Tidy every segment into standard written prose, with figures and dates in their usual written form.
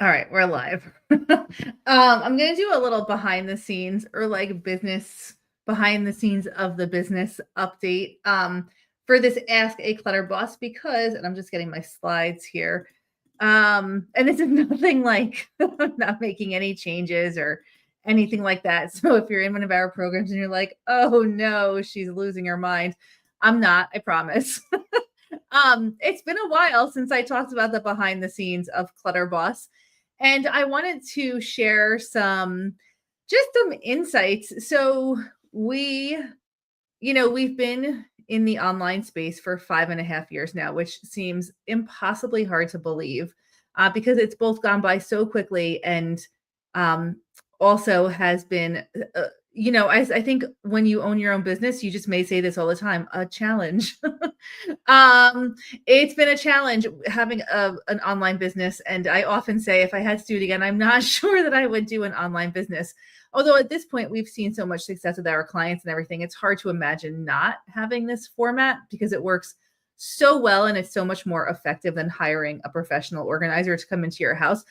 All right, we're live. I'm gonna do a little behind the scenes or like business behind the scenes of the business update for this Ask a Clutter Boss because, and I'm just getting my slides here. And this is nothing like I'm not making any changes or anything like that. So if you're in one of our programs and you're like, oh no, she's losing her mind, I'm not, I promise. It's been a while since I talked about the behind the scenes of Clutter Boss, and I wanted to share some insights. So we, we've been in the online space for 5.5 years now, which seems impossibly hard to believe because it's both gone by so quickly and um, also has been, I think when you own your own business, you just may say this all the time, a challenge. um, it's been a challenge having an online business. And I often say, if I had to do it again, I'm not sure that I would do an online business. Although at this point, we've seen so much success with our clients and everything, it's hard to imagine not having this format because it works so well and it's so much more effective than hiring a professional organizer to come into your house.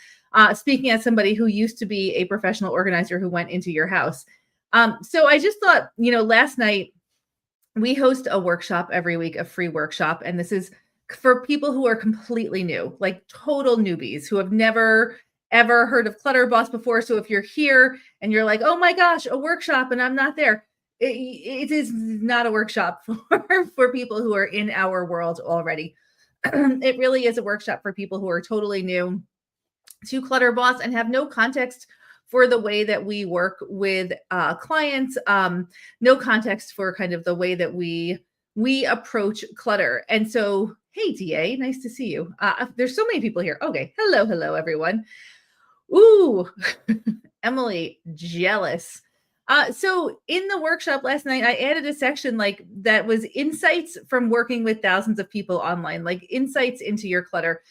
Speaking as somebody who used to be a professional organizer who went into your house. So I just thought, last night we host a workshop every week, a free workshop. And this is for people who are completely new, like total newbies who have never ever heard of Clutter Boss before. So if you're here and you're like, oh my gosh, a workshop and I'm not there, it is not a workshop for people who are in our world already. It really is a workshop for people who are totally new to Clutter Boss and have no context for the way that we work with clients, no context for kind of the way that we approach clutter. And so, hey, DA, nice to see you. There's so many people here. Okay, hello, everyone. Ooh, Emily, jealous. So in the workshop last night, I added a section like that was insights from working with thousands of people online, like insights into your clutter.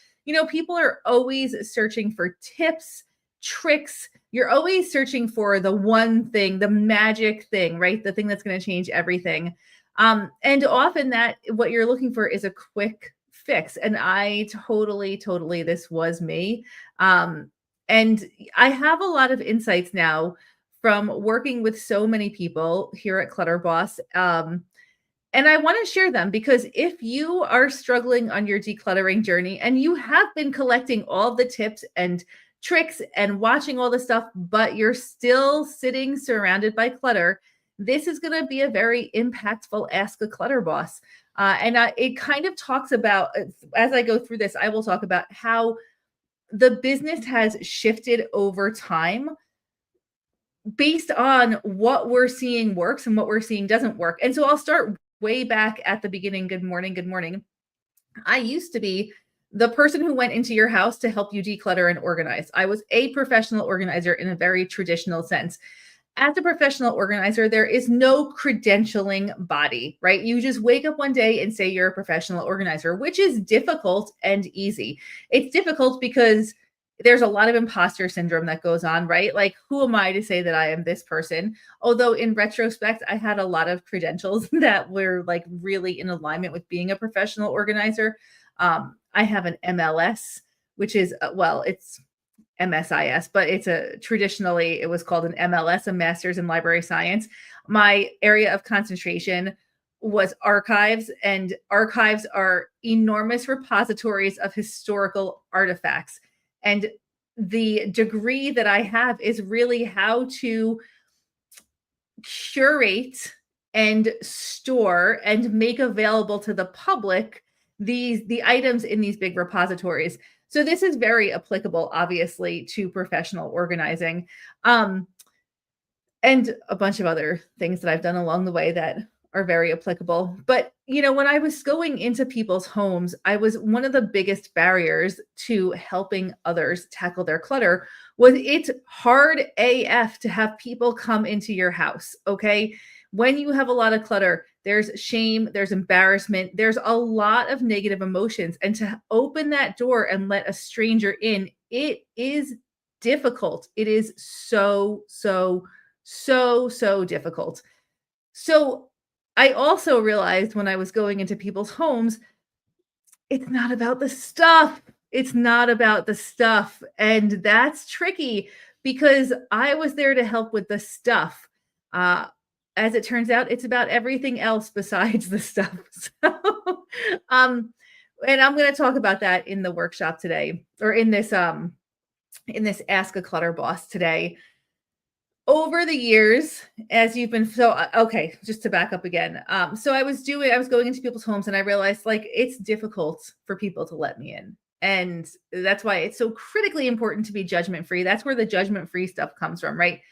People are always searching for tips, tricks. You're always searching for the one thing, the magic thing, right? The thing that's going to change everything. And often that what you're looking for is a quick fix. And I totally, this was me. And I have a lot of insights now from working with so many people here at Clutter Boss. And I want to share them because if you are struggling on your decluttering journey and you have been collecting all the tips and tricks and watching all the stuff, but you're still sitting surrounded by clutter, this is going to be a very impactful Ask a Clutter Boss. It kind of talks about, as I go through this, I will talk about how the business has shifted over time based on what we're seeing works and what we're seeing doesn't work. And so I'll start way back at the beginning. Good morning. Good morning. I used to be the person who went into your house to help you declutter and organize. I was a professional organizer in a very traditional sense. As a professional organizer, there is no credentialing body, right? You just wake up one day and say you're a professional organizer, which is difficult and easy. It's difficult because there's a lot of imposter syndrome that goes on, right? Like, who am I to say that I am this person? Although in retrospect, I had a lot of credentials that were like really in alignment with being a professional organizer. I have an MLS, which is, it's MSIS, but traditionally it was called an MLS, a Master's in Library Science. My area of concentration was archives, and archives are enormous repositories of historical artifacts. And the degree that I have is really how to curate and store and make available to the public the items in these big repositories. So this is very applicable, obviously, to professional organizing, and a bunch of other things that I've done along the way that are very applicable. But when I was going into people's homes, I was one of the biggest barriers to helping others tackle their clutter was it's hard AF to have people come into your house. Okay. When you have a lot of clutter, there's shame, there's embarrassment, there's a lot of negative emotions. And to open that door and let a stranger in, it is difficult. It is so difficult. So I also realized when I was going into people's homes, it's not about the stuff. It's not about the stuff, and that's tricky because I was there to help with the stuff. Uh, as it turns out, it's about everything else besides the stuff. So, um, and I'm going to talk about that in the workshop today, or in this Ask a Clutter Boss today. Over the years, as you've been okay, just to back up again. So I was going into people's homes and I realized like it's difficult for people to let me in. And that's why it's so critically important to be judgment free. That's where the judgment free stuff comes from, right?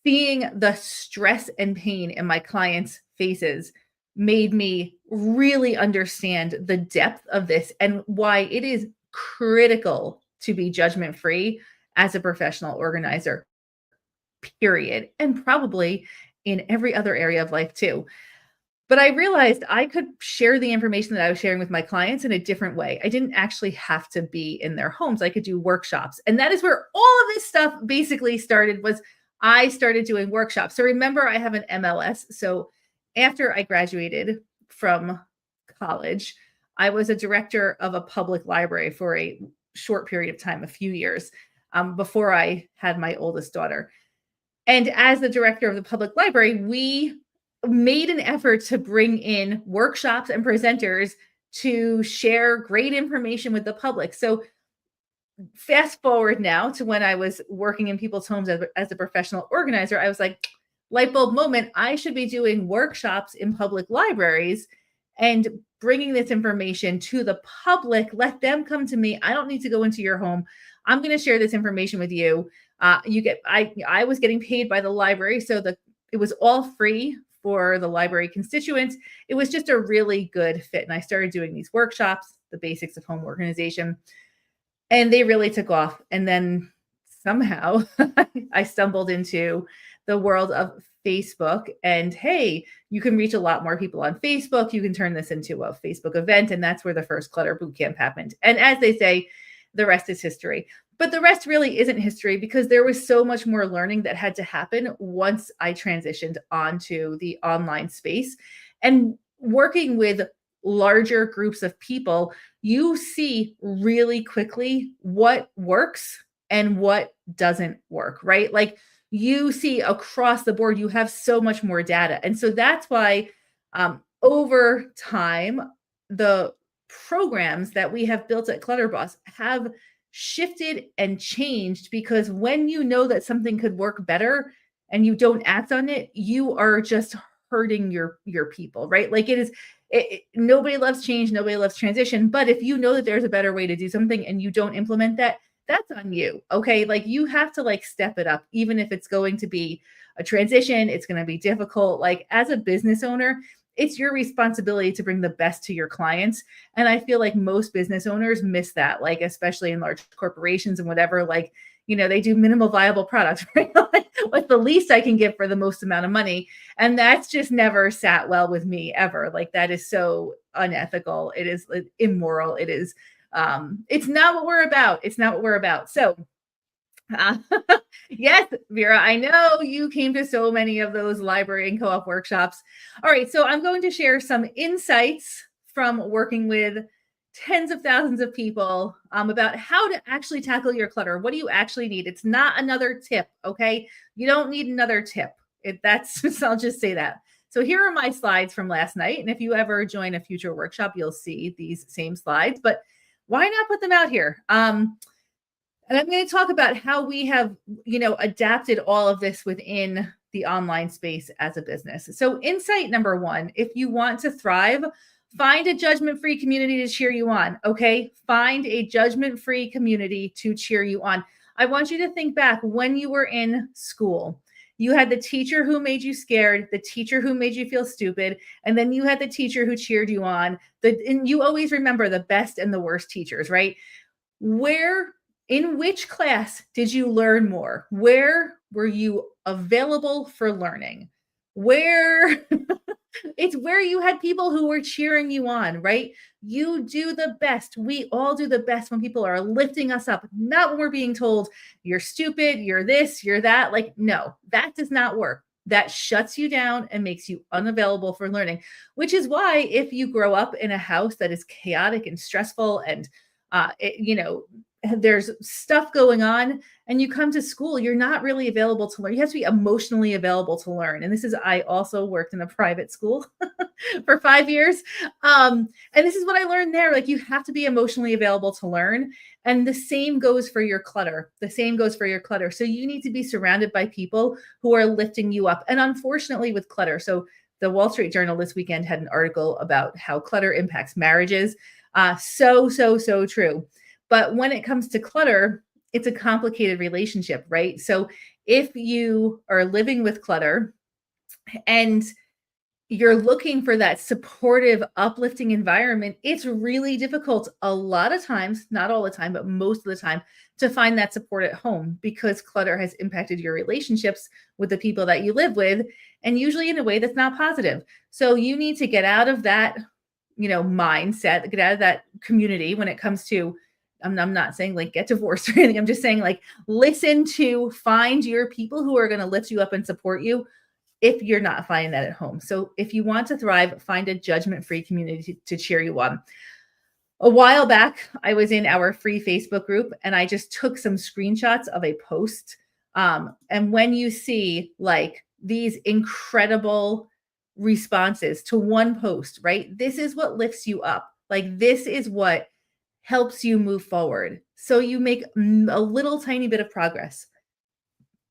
Seeing the stress and pain in my clients' faces made me really understand the depth of this and why it is critical to be judgment free as a professional organizer, period, and probably in every other area of life too. But I realized I could share the information that I was sharing with my clients in a different way. I didn't actually have to be in their homes. I could do workshops. And that is where all of this stuff basically started. Was I started doing workshops. So remember, I have an MLS. So after I graduated from college, I was a director of a public library for a short period of time, a few years, before I had my oldest daughter. And as the director of the public library, we made an effort to bring in workshops and presenters to share great information with the public. So fast forward now to when I was working in people's homes as a professional organizer, I was like, light bulb moment, I should be doing workshops in public libraries and bringing this information to the public. Let them come to me. I don't need to go into your home. I'm going to share this information with you. I was getting paid by the library, so it was all free for the library constituents. It was just a really good fit. And I started doing these workshops, the basics of home organization, and they really took off. And then somehow I stumbled into the world of Facebook, and hey, you can reach a lot more people on Facebook. You can turn this into a Facebook event. And that's where the first Clutter Bootcamp happened. And as they say, the rest is history. But the rest really isn't history because there was so much more learning that had to happen once I transitioned onto the online space. And working with larger groups of people, you see really quickly what works and what doesn't work, right? Like you see across the board, you have so much more data. And so that's why over time, the programs that we have built at Clutter Boss have shifted and changed, because when you know that something could work better and you don't act on it, you are just hurting your people, right? Like nobody loves change, nobody loves transition, but if you know that there's a better way to do something and you don't implement that, that's on you. Okay? Like you have to like step it up, even if it's going to be a transition, it's going to be difficult. Like as a business owner, it's your responsibility to bring the best to your clients. And I feel like most business owners miss that, like, especially in large corporations and whatever, like, they do minimal viable products, right? Like, what's the least I can get for the most amount of money? And that's just never sat well with me ever. Like that is so unethical. It is immoral. It's not what we're about. It's not what we're about. So uh, yes, Vera, I know you came to so many of those library and co-op workshops. All right, so I'm going to share some insights from working with tens of thousands of people about how to actually tackle your clutter. What do you actually need? It's not another tip, okay? You don't need another tip. I'll just say that. So here are my slides from last night. And if you ever join a future workshop, you'll see these same slides, but why not put them out here? And I'm going to talk about how we have, adapted all of this within the online space as a business. So insight number one, if you want to thrive, find a judgment-free community to cheer you on, okay? Find a judgment-free community to cheer you on. I want you to think back when you were in school. You had the teacher who made you scared, the teacher who made you feel stupid, and then you had the teacher who cheered you on. And you always remember the best and the worst teachers, right? In which class did you learn more? Where were you available for learning? It's where you had people who were cheering you on, right? You do the best. We all do the best when people are lifting us up, not when we're being told you're stupid, you're this, you're that. Like, no, that does not work. That shuts you down and makes you unavailable for learning, which is why if you grow up in a house that is chaotic and stressful and There's stuff going on, and you come to school, you're not really available to learn. You have to be emotionally available to learn. And this is, I also worked in a private school for 5 years. And this is what I learned there. Like, you have to be emotionally available to learn. And the same goes for your clutter. The same goes for your clutter. So you need to be surrounded by people who are lifting you up. And unfortunately, with clutter, so the Wall Street Journal this weekend had an article about how clutter impacts marriages. So true. But when it comes to clutter, it's a complicated relationship, right? So if you are living with clutter and you're looking for that supportive, uplifting environment, it's really difficult a lot of times, not all the time, but most of the time, to find that support at home, because clutter has impacted your relationships with the people that you live with, and usually in a way that's not positive. So you need to get out of that, mindset, get out of that community when it comes to, I'm not saying like get divorced or anything. I'm just saying, like, listen to, find your people who are going to lift you up and support you if you're not finding that at home. So if you want to thrive, find a judgment-free community to cheer you on. A while back, I was in our free Facebook group, and I just took some screenshots of a post. And when you see like these incredible responses to one post, right? This is what lifts you up. Like, this is what helps you move forward. So you make a little tiny bit of progress.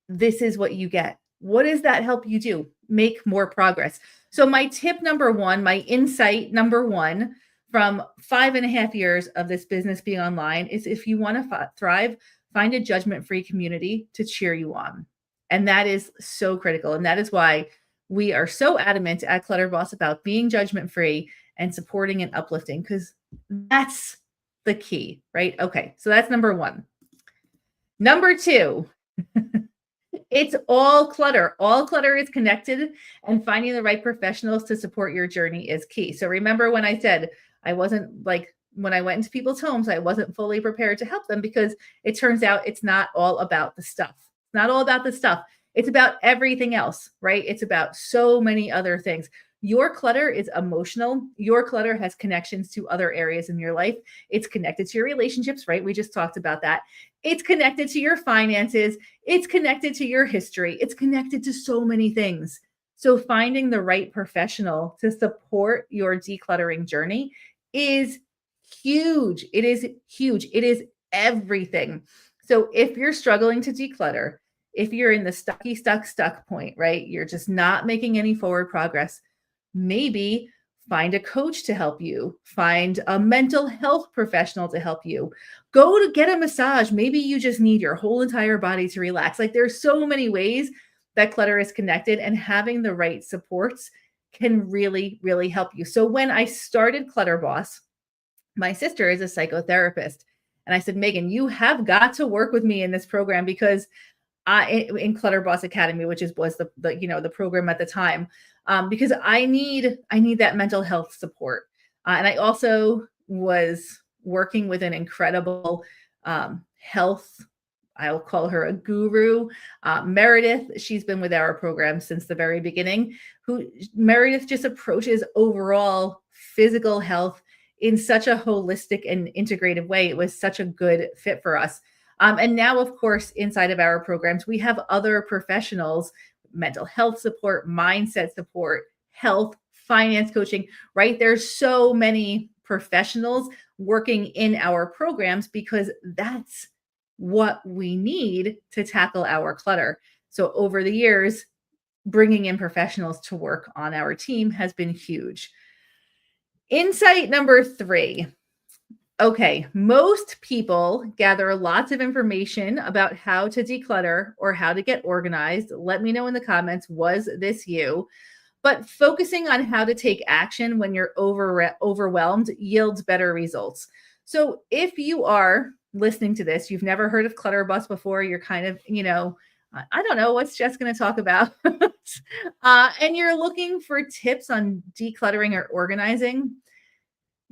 This is what you get. What does that help you do? Make more progress. So my tip number one, my insight number one from 5.5 years of this business being online is, if you want to thrive, find a judgment-free community to cheer you on. And that is so critical. And that is why we are so adamant at Clutter Boss about being judgment-free and supporting and uplifting, because that's the key, right? Okay, so that's number one. Number two, it's all clutter. All clutter is connected, and finding the right professionals to support your journey is key. So remember when I said I wasn't, like, when I went into people's homes, I wasn't fully prepared to help them, because it turns out it's not all about the stuff. It's not all about the stuff. It's about everything else, right? It's about so many other things. Your clutter is emotional. Your clutter has connections to other areas in your life. It's connected to your relationships, right? We just talked about that. It's connected to your finances. It's connected to your history. It's connected to so many things. So finding the right professional to support your decluttering journey is huge. It is huge. It is everything. So if you're struggling to declutter, if you're in the stuck point, right? You're just not making any forward progress. Maybe find a coach to help you, find a mental health professional to help you, go to get a massage. Maybe you just need your whole entire body to relax. Like, there's so many ways that clutter is connected, and having the right supports can really, really help you. So when I started Clutter Boss, my sister is a psychotherapist, and I said, Megan, you have got to work with me in this program, because in Clutter Boss Academy, which was the program at the time, because I need that mental health support. And I also was working with an incredible health, I'll call her a guru, Meredith. She's been with our program since the very beginning. Meredith just approaches overall physical health in such a holistic and integrative way. It was such a good fit for us. And now, of course, inside of our programs, we have other professionals, mental health support, mindset support, health, finance coaching, right? There's so many professionals working in our programs, because that's what we need to tackle our clutter. So over the years, bringing in professionals to work on our team has been huge. Insight number three. Okay, most people gather lots of information about how to declutter or how to get organized. Let me know in the comments, was this you? But focusing on how to take action when you're overwhelmed yields better results. So if you are listening to this, you've never heard of Clutter Bus before, you're kind of, I don't know, what's Jess going to talk about? And you're looking for tips on decluttering or organizing,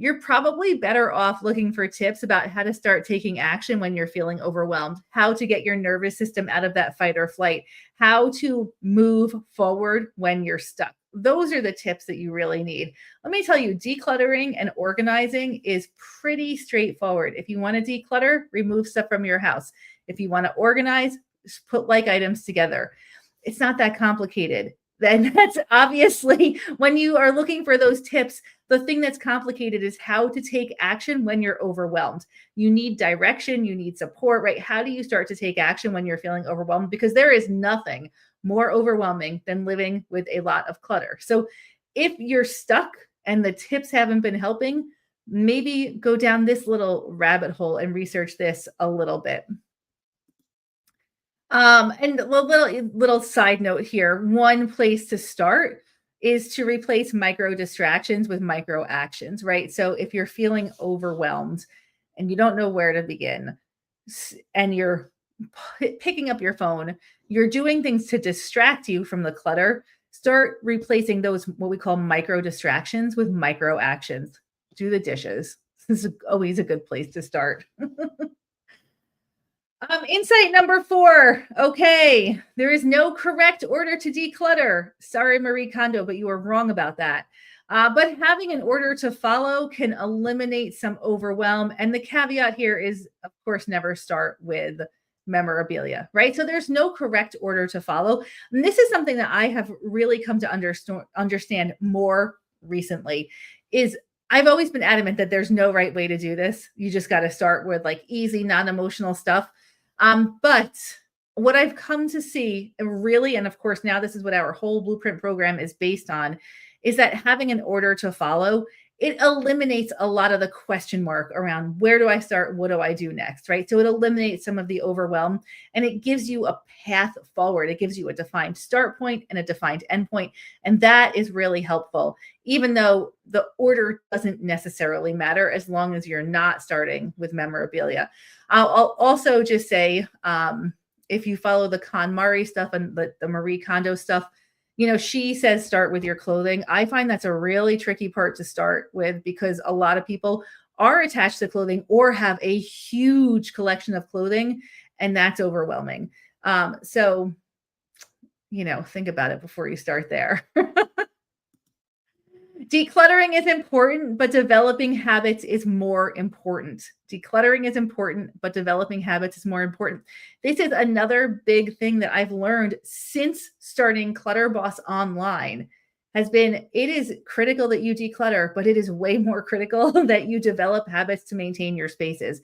you're probably better off looking for tips about how to start taking action when you're feeling overwhelmed, how to get your nervous system out of that fight or flight, how to move forward when you're stuck. those are the tips that you really need. Let me tell you, decluttering and organizing is pretty straightforward. If you want to declutter, remove stuff from your house. If you want to organize, just put like items together. It's not that complicated. Then that's obviously when you are looking for those tips, the thing that's complicated is how to take action when you're overwhelmed. You need direction, you need support, right? How do you start to take action when you're feeling overwhelmed? Because there is nothing more overwhelming than living with a lot of clutter. So if you're stuck and the tips haven't been helping, maybe go down this little rabbit hole and research this a little bit. And a little side note here, one place to start is to replace micro distractions with micro actions, right? So if you're feeling overwhelmed and you don't know where to begin, and you're picking up your phone, you're doing things to distract you from the clutter, start replacing those what we call micro distractions with micro actions. Do the dishes. This is always a good place to start. Insight number 4. Okay, there is no correct order to declutter. Sorry, Marie Kondo, but you are wrong about that. But having an order to follow can eliminate some overwhelm. And the caveat here is, of course, never start with memorabilia, right? So there's no correct order to follow. And this is something that I have really come to understand more recently is I've always been adamant that there's no right way to do this. You just got to start with like easy, non-emotional stuff. But what I've come to see really, and of course, now this is what our whole blueprint program is based on, is that having an order to follow, it eliminates a lot of the question mark around where do I start? What do I do next? Right. So it eliminates some of the overwhelm and it gives you a path forward. It gives you a defined start point and a defined end point. And that is really helpful, even though the order doesn't necessarily matter as long as you're not starting with memorabilia. I'll also just say, if you follow the KonMari stuff and the Marie Kondo stuff, she says start with your clothing. I find that's a really tricky part to start with because a lot of people are attached to clothing or have a huge collection of clothing, and that's overwhelming. So, think about it before you start there. Decluttering is important, but developing habits is more important. Decluttering is important, but developing habits is more important. This is another big thing that I've learned since starting Clutter Boss online has been it is critical that you declutter, but it is way more critical that you develop habits to maintain your spaces.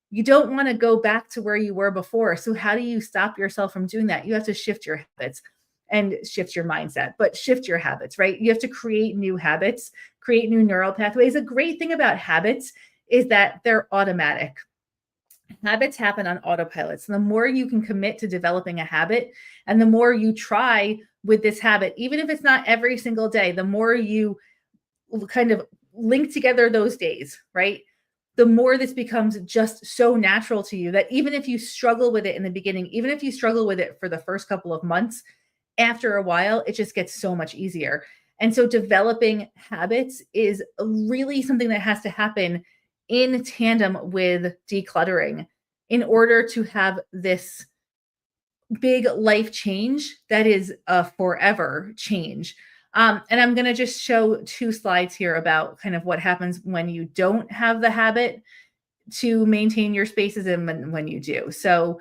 You don't want to go back to where you were before. So how do you stop yourself from doing that? You have to shift your habits and shift your mindset, but shift your habits, right? You have to create new habits, create new neural pathways. A great thing about habits is that they're automatic. Habits happen on autopilot. So the more you can commit to developing a habit and the more you try with this habit, even if it's not every single day, the more you kind of link together those days, right? The more this becomes just so natural to you that even if you struggle with it in the beginning, even if you struggle with it for the first couple of months, after a while, it just gets so much easier. And so developing habits is really something that has to happen in tandem with decluttering in order to have this big life change that is a forever change. And I'm going to just show 2 slides here about kind of what happens when you don't have the habit to maintain your spaces and when you do. So,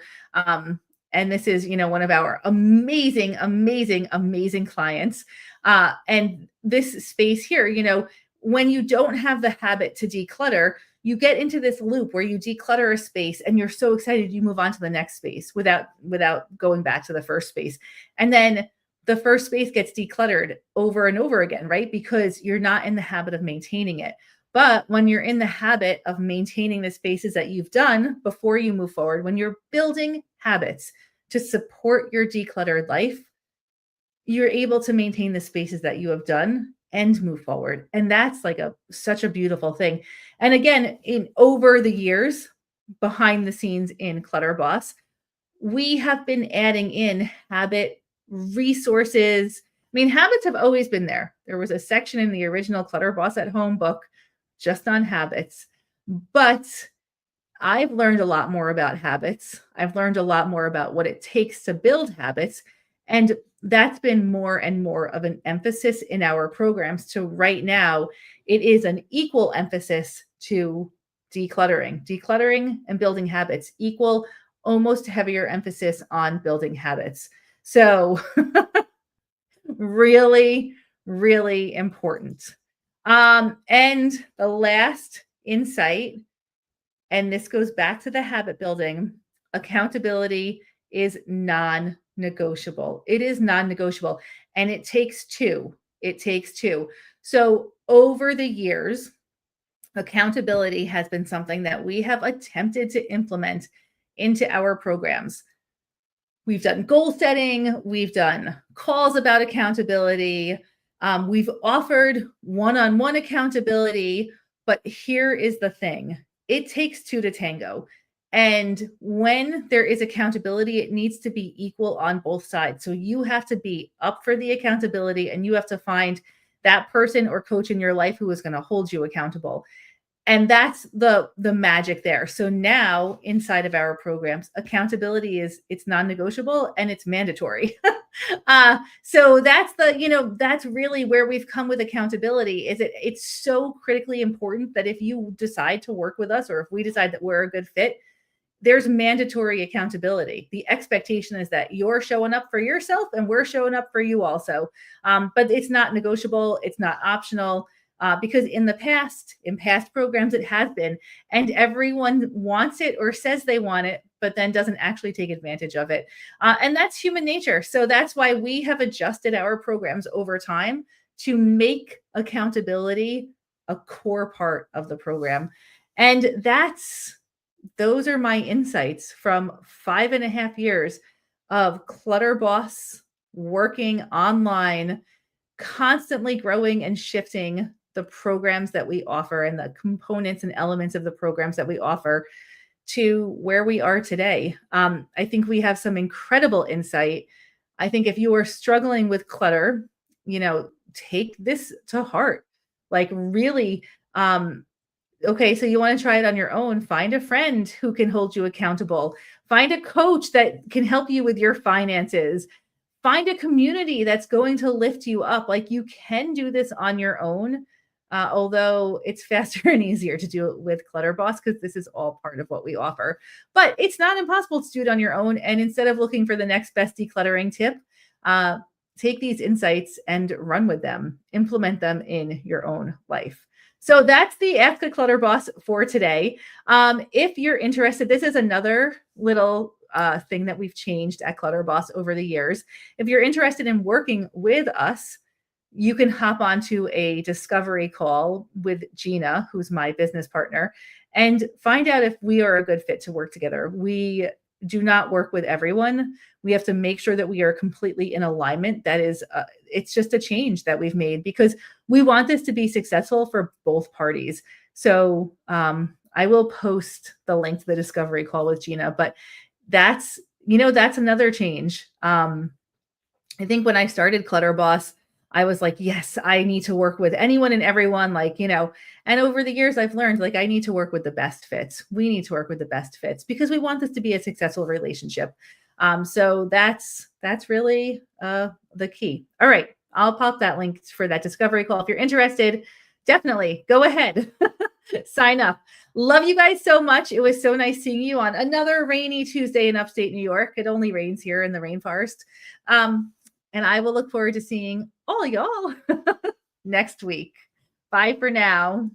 and this is, one of our amazing, amazing, amazing clients. And this space here, when you don't have the habit to declutter, you get into this loop where you declutter a space and you're so excited you move on to the next space without going back to the first space. And then the first space gets decluttered over and over again, right? Because you're not in the habit of maintaining it. But when you're in the habit of maintaining the spaces that you've done before you move forward, when you're building habits to support your decluttered life, you're able to maintain the spaces that you have done and move forward. And that's like such a beautiful thing. And again, in over the years behind the scenes in Clutter Boss, we have been adding in habit resources. I mean, habits have always been there. There was a section in the original Clutter Boss at Home book just on habits. But I've learned a lot more about habits. I've learned a lot more about what it takes to build habits. And that's been more and more of an emphasis in our programs. To right now, it is an equal emphasis to decluttering and building habits equal, almost heavier emphasis on building habits. So really, really important. And the last insight, and this goes back to the habit building, accountability is non negotiable. It is non negotiable. And it takes two. It takes two. So over the years, accountability has been something that we have attempted to implement into our programs. We've done goal setting, we've done calls about accountability, we've offered one on one accountability. But here is the thing, it takes two to tango. And when there is accountability, it needs to be equal on both sides. So you have to be up for the accountability and you have to find that person or coach in your life who is going to hold you accountable. And that's the magic there. So now inside of our programs, accountability is, it's non-negotiable and it's mandatory. So that's that's really where we've come with accountability. Is it's so critically important that if you decide to work with us, or if we decide that we're a good fit, there's mandatory accountability. The expectation is that you're showing up for yourself and we're showing up for you also. But it's not negotiable. It's not optional. Because in past programs, it has been, and everyone wants it or says they want it, but then doesn't actually take advantage of it. And that's human nature. So that's why we have adjusted our programs over time to make accountability a core part of the program. And those are my insights from 5.5 years of Clutter Boss, working online, constantly growing and shifting the programs that we offer and the components and elements of the programs that we offer to where we are today. I think we have some incredible insight. I think if you are struggling with clutter, take this to heart. Like really, okay, so you want to try it on your own. Find a friend who can hold you accountable. Find a coach that can help you with your finances. Find a community that's going to lift you up. Like, you can do this on your own, although it's faster and easier to do it with Clutter Boss because this is all part of what we offer. But it's not impossible to do it on your own. And instead of looking for the next best decluttering tip, take these insights and run with them, implement them in your own life. So that's the Ask a Clutter Boss for today. If you're interested, this is another little thing that we've changed at Clutter Boss over the years. If you're interested in working with us, you can hop onto a discovery call with Gina, who's my business partner, and find out if we are a good fit to work together. We do not work with everyone. We have to make sure that we are completely in alignment. That is, it's just a change that we've made because we want this to be successful for both parties. So I will post the link to the discovery call with Gina, but that's another change. I think when I started Clutter Boss, I was like, yes, I need to work with anyone and everyone, and over the years I've learned, I need to work with the best fits. We need to work with the best fits because we want this to be a successful relationship. So that's really the key. All right. I'll pop that link for that discovery call. If you're interested, definitely go ahead, sign up. Love you guys so much. It was so nice seeing you on another rainy Tuesday in upstate New York. It only rains here in the rainforest. And I will look forward to seeing all y'all next week. Bye for now.